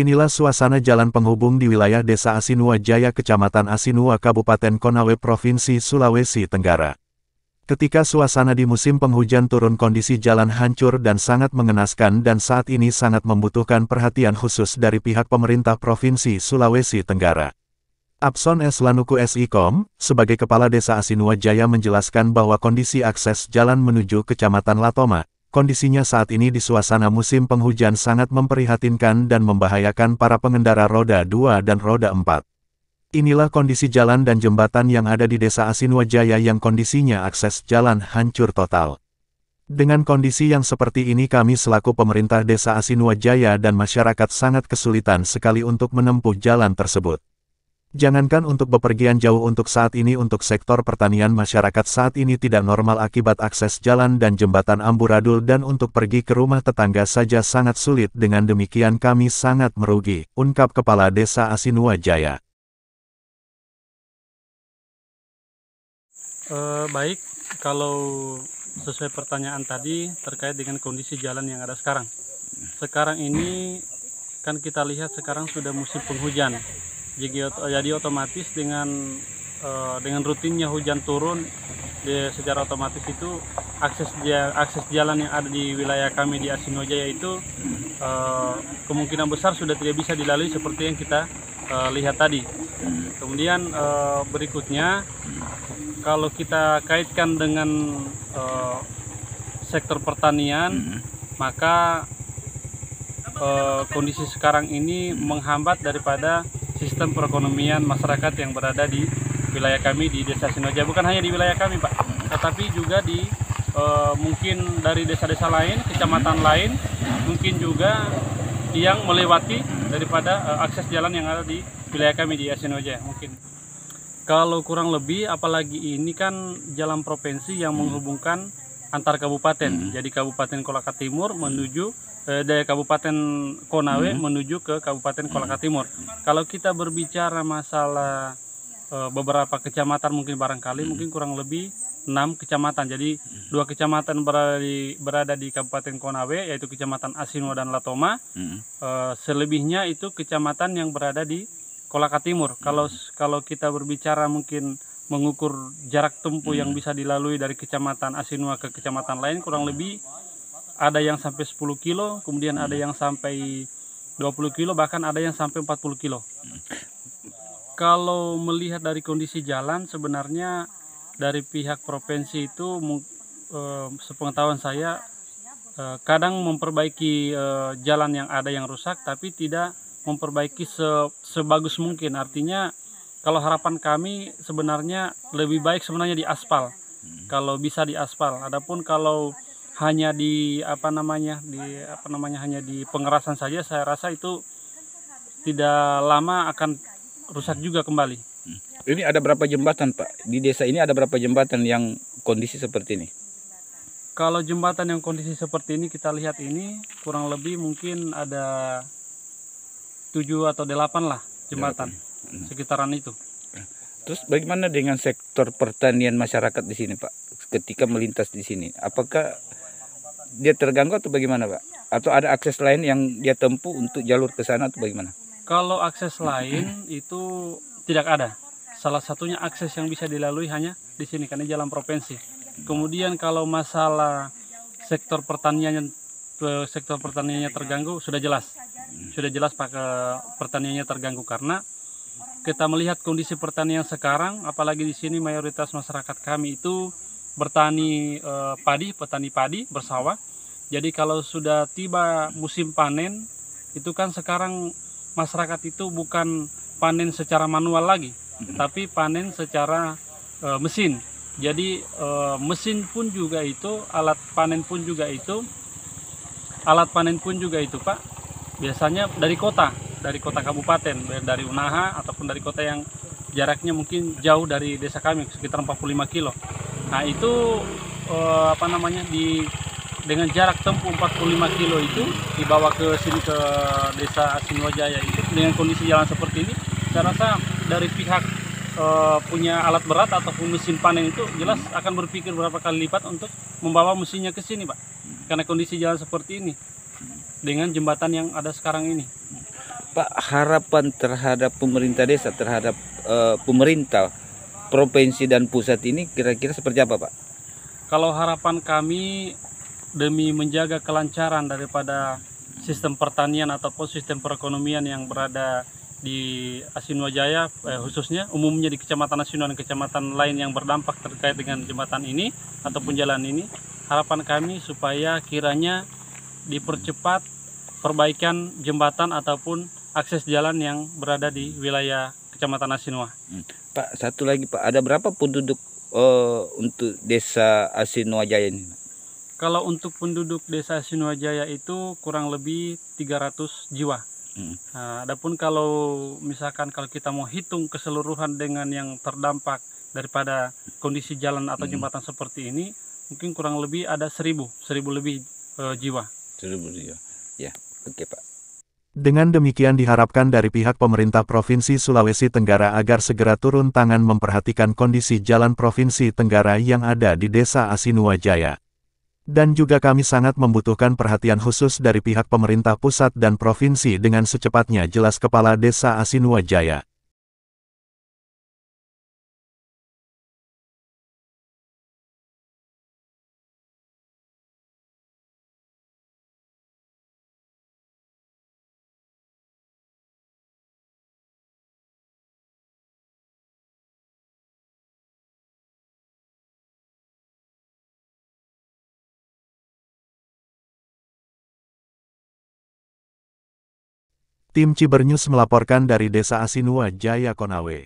Inilah suasana jalan penghubung di wilayah Desa Asinua Jaya, Kecamatan Asinua, Kabupaten Konawe, Provinsi Sulawesi Tenggara. Ketika suasana di musim penghujan turun, kondisi jalan hancur dan sangat mengenaskan, dan saat ini sangat membutuhkan perhatian khusus dari pihak pemerintah Provinsi Sulawesi Tenggara. Abson S. Lanuku SIKOM, sebagai Kepala Desa Asinua Jaya, menjelaskan bahwa kondisi akses jalan menuju Kecamatan Latoma, kondisinya saat ini di suasana musim penghujan sangat memprihatinkan dan membahayakan para pengendara roda 2 dan roda 4. Inilah kondisi jalan dan jembatan yang ada di Desa Asinua Jaya yang kondisinya akses jalan hancur total. Dengan kondisi yang seperti ini, kami selaku pemerintah Desa Asinua Jaya dan masyarakat sangat kesulitan sekali untuk menempuh jalan tersebut. Jangankan untuk bepergian jauh, untuk saat ini untuk sektor pertanian masyarakat saat ini tidak normal akibat akses jalan dan jembatan amburadul, dan untuk pergi ke rumah tetangga saja sangat sulit. Dengan demikian kami sangat merugi, ungkap Kepala Desa Asinua Jaya. Baik, kalau sesuai pertanyaan tadi terkait dengan kondisi jalan yang ada sekarang. Sekarang ini kan kita lihat sekarang sudah musim penghujan. Jadi otomatis dengan rutinnya hujan turun, secara otomatis itu akses jalan yang ada di wilayah kami di Asinua Jaya itu kemungkinan besar sudah tidak bisa dilalui seperti yang kita lihat tadi. Kemudian berikutnya, kalau kita kaitkan dengan sektor pertanian, maka kondisi sekarang ini menghambat daripada sistem perekonomian masyarakat yang berada di wilayah kami di Desa Asinua Jaya. Bukan hanya di wilayah kami, Pak, tetapi juga di mungkin dari desa-desa lain, kecamatan lain, mungkin juga yang melewati daripada akses jalan yang ada di wilayah kami di Asinua Jaya. Mungkin kalau kurang lebih, apalagi ini kan jalan provinsi yang menghubungkan antar kabupaten. Jadi Kabupaten Kolaka Timur menuju dari Kabupaten Konawe menuju ke Kabupaten Kolaka Timur. Kalau kita berbicara masalah beberapa kecamatan, mungkin barangkali mungkin kurang lebih 6 kecamatan. Jadi 2 kecamatan berada di Kabupaten Konawe, yaitu Kecamatan Asinua dan Latoma. Selebihnya itu kecamatan yang berada di Kolaka Timur. Kalau kita berbicara mungkin mengukur jarak tempuh yang bisa dilalui dari Kecamatan Asinua ke kecamatan lain, kurang lebih ada yang sampai 10 kilo, kemudian ada yang sampai 20 kilo, bahkan ada yang sampai 40 kilo. Kalau melihat dari kondisi jalan, sebenarnya dari pihak provinsi itu, sepengetahuan saya, kadang memperbaiki jalan yang ada yang rusak, tapi tidak memperbaiki sebagus mungkin. Artinya, kalau harapan kami sebenarnya lebih baik sebenarnya di aspal, kalau bisa di aspal. Adapun kalau hanya hanya di pengerasan saja, saya rasa itu tidak lama akan rusak juga kembali. Ini ada berapa jembatan, Pak? Di desa ini ada berapa jembatan yang kondisi seperti ini? Kalau jembatan yang kondisi seperti ini kita lihat ini kurang lebih mungkin ada 7 atau 8 lah jembatan, sekitaran itu. Terus bagaimana dengan sektor pertanian masyarakat di sini, Pak? Ketika melintas di sini, apakah dia terganggu atau bagaimana, Pak? Atau ada akses lain yang dia tempuh untuk jalur ke sana atau bagaimana? Kalau akses lain itu tidak ada. Salah satunya akses yang bisa dilalui hanya di sini karena jalan provinsi. Kemudian kalau masalah sektor pertaniannya terganggu, sudah jelas Pak, pertaniannya terganggu karena kita melihat kondisi pertanian sekarang, apalagi di sini mayoritas masyarakat kami itu bertani petani padi, bersawah. Jadi kalau sudah tiba musim panen, itu kan sekarang masyarakat itu bukan panen secara manual lagi, tapi panen secara mesin. Jadi mesin pun juga itu, alat panen pun juga itu Pak, biasanya dari kota kabupaten, dari Unaha ataupun dari kota yang jaraknya mungkin jauh dari desa kami, sekitar 45 kilo. Nah itu dengan jarak tempuh 45 kilo itu dibawa ke sini ke Desa Asinua Jaya itu dengan kondisi jalan seperti ini, saya rasa dari pihak punya alat berat ataupun mesin panen itu jelas akan berpikir berapa kali lipat untuk membawa mesinnya ke sini, Pak. Karena kondisi jalan seperti ini dengan jembatan yang ada sekarang ini. Pak, harapan terhadap pemerintah desa, terhadap pemerintah provinsi dan pusat ini kira-kira seperti apa, Pak? Kalau harapan kami demi menjaga kelancaran daripada sistem pertanian ataupun sistem perekonomian yang berada di Asinua Jaya, khususnya umumnya di Kecamatan Asinua dan kecamatan lain yang berdampak terkait dengan jembatan ini ataupun jalan ini, harapan kami supaya kiranya dipercepat perbaikan jembatan ataupun akses jalan yang berada di wilayah Kecamatan Asinua. Pak, satu lagi Pak, ada berapa penduduk untuk desa Asinua Jaya ini? Kalau untuk penduduk desa Asinua Jaya itu kurang lebih 300 jiwa. Nah, adapun kalau misalkan kalau kita mau hitung keseluruhan dengan yang terdampak daripada kondisi jalan atau jembatan seperti ini, mungkin kurang lebih ada 1000 lebih jiwa. 1000 jiwa. Ya, oke Pak. Dengan demikian diharapkan dari pihak pemerintah Provinsi Sulawesi Tenggara agar segera turun tangan memperhatikan kondisi jalan Provinsi Tenggara yang ada di Desa Asinua Jaya. Dan juga kami sangat membutuhkan perhatian khusus dari pihak pemerintah pusat dan provinsi dengan secepatnya, jelas Kepala Desa Asinua Jaya. Tim Cibernews melaporkan dari Desa Asinua Jaya, Konawe.